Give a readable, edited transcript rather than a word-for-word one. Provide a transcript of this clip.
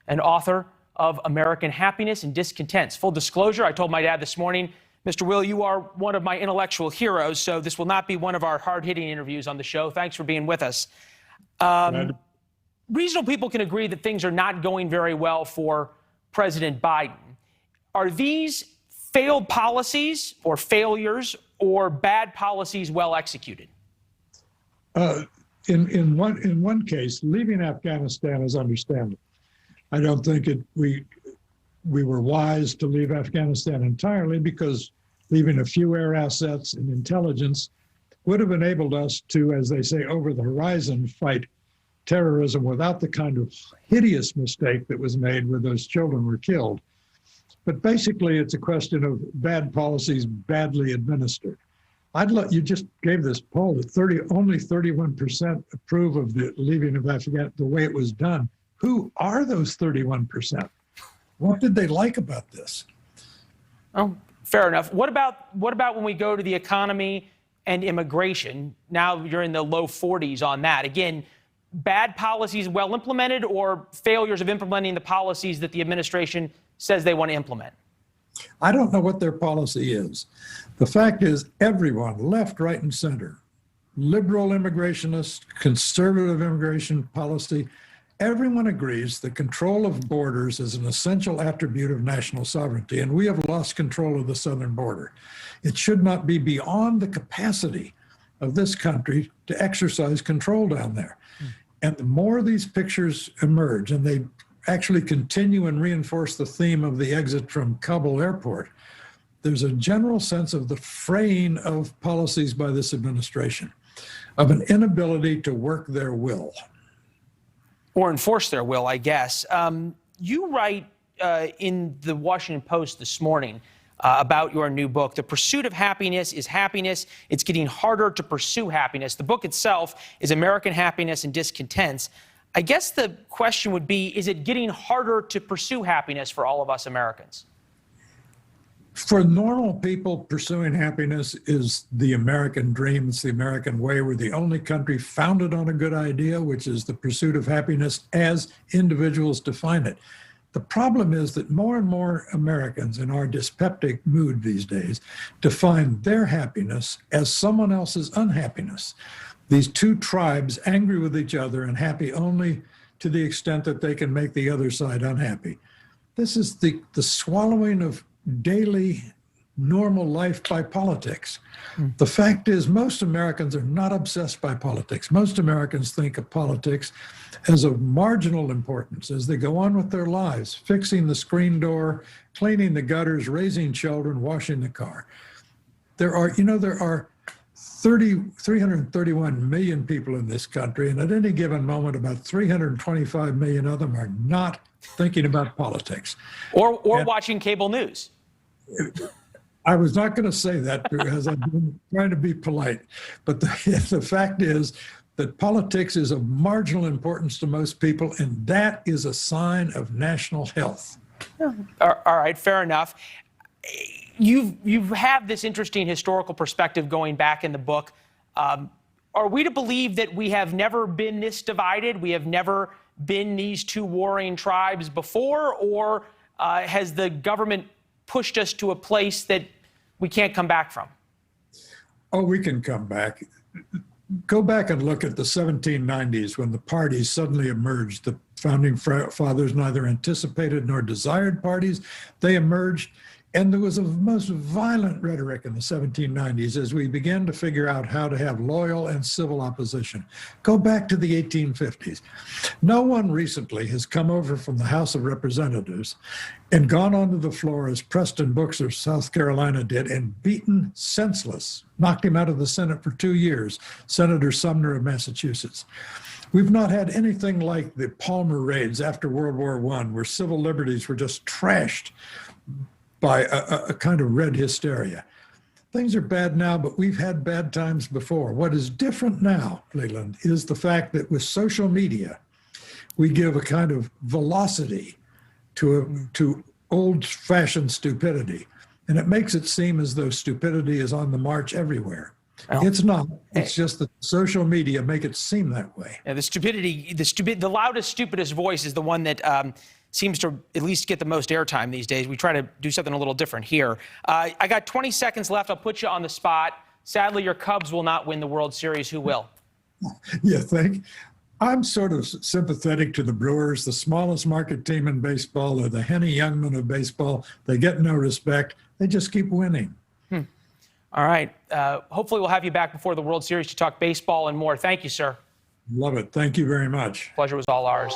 and author of American Happiness and Discontents. Full disclosure, I told my dad this morning, Mr. Will, you are one of my intellectual heroes, so this will not be one of our hard-hitting interviews on the show. Thanks for being with us. Reasonable people can agree that things are not going very well for President Biden. Are these failed policies or failures or bad policies well executed? In one case, leaving Afghanistan is understandable. I don't think we were wise to leave Afghanistan entirely, because leaving a few air assets and intelligence would have enabled us to, as they say, over the horizon, fight terrorism without the kind of hideous mistake that was made where those children were killed. But basically, it's a question of bad policies badly administered. You just gave this poll that only 31% approve of the leaving of Afghanistan the way it was done. Who are those 31%? What did they like about this? Oh, fair enough. What about when we go to the economy and immigration? Now you're in the low 40s on that. Again, bad policies well implemented, or failures of implementing the policies that the administration says they want to implement? I don't know what their policy is. The fact is, everyone, left, right, and center, liberal immigrationists, conservative immigration policy, everyone agrees that control of borders is an essential attribute of national sovereignty, and we have lost control of the southern border. It should not be beyond the capacity of this country to exercise control down there. And the more these pictures emerge, and they actually continue and reinforce the theme of the exit from Kabul airport, there's a general sense of the fraying of policies by this administration, of an inability to work their will. Or enforce their will, I guess. You write in the Washington Post this morning about your new book, The Pursuit of Happiness is Happiness. It's getting harder to pursue happiness. The book itself is American Happiness and Discontents. I guess the question would be, is it getting harder to pursue happiness for all of us Americans? For normal people, pursuing happiness is the American dream. It's the American way. We're the only country founded on a good idea, which is the pursuit of happiness as individuals define it. The problem is that more and more Americans in our dyspeptic mood these days define their happiness as someone else's unhappiness. These two tribes angry with each other and happy only to the extent that they can make the other side unhappy. This is the swallowing of daily normal life by politics. The fact is, most Americans are not obsessed by politics. Most Americans think of politics as of marginal importance as they go on with their lives, fixing the screen door, cleaning the gutters, raising children, washing the car. There are 331 million people in this country, and at any given moment, about 325 million of them are not thinking about politics. Or watching cable news. I was not going to say that because I'm trying to be polite, but the fact is that politics is of marginal importance to most people, and that is a sign of national health. All right, fair enough. You have this interesting historical perspective going back in the book. Are we to believe that we have never been this divided? We have never been these two warring tribes before? Or has the government pushed us to a place that we can't come back from? Oh, we can come back. Go back and look at the 1790s when the parties suddenly emerged. The founding fathers neither anticipated nor desired parties. They emerged, and there was a most violent rhetoric in the 1790s as we began to figure out how to have loyal and civil opposition. Go back to the 1850s. No one recently has come over from the House of Representatives and gone onto the floor as Preston Brooks of South Carolina did and beaten senseless, knocked him out of the Senate for 2 years, Senator Sumner of Massachusetts. We've not had anything like the Palmer raids after World War I, where civil liberties were just trashed by a kind of red hysteria. Things are bad now, but we've had bad times before. What is different now, Leland, is the fact that with social media, we give a kind of velocity to old-fashioned stupidity. And it makes it seem as though stupidity is on the march everywhere. Well, it's not. It's just that social media make it seem that way. Yeah, the loudest, stupidest voice is the one that seems to at least get the most airtime these days. We try to do something a little different here. I got 20 seconds left. I'll put you on the spot. Sadly, your Cubs will not win the World Series. Who will? You think? I'm sort of sympathetic to the Brewers, the smallest market team in baseball. They're the Henny Youngman of baseball. They get no respect. They just keep winning. All right. Hopefully we'll have you back before the World Series to talk baseball and more. Thank you, sir. Love it. Thank you very much. Pleasure was all ours.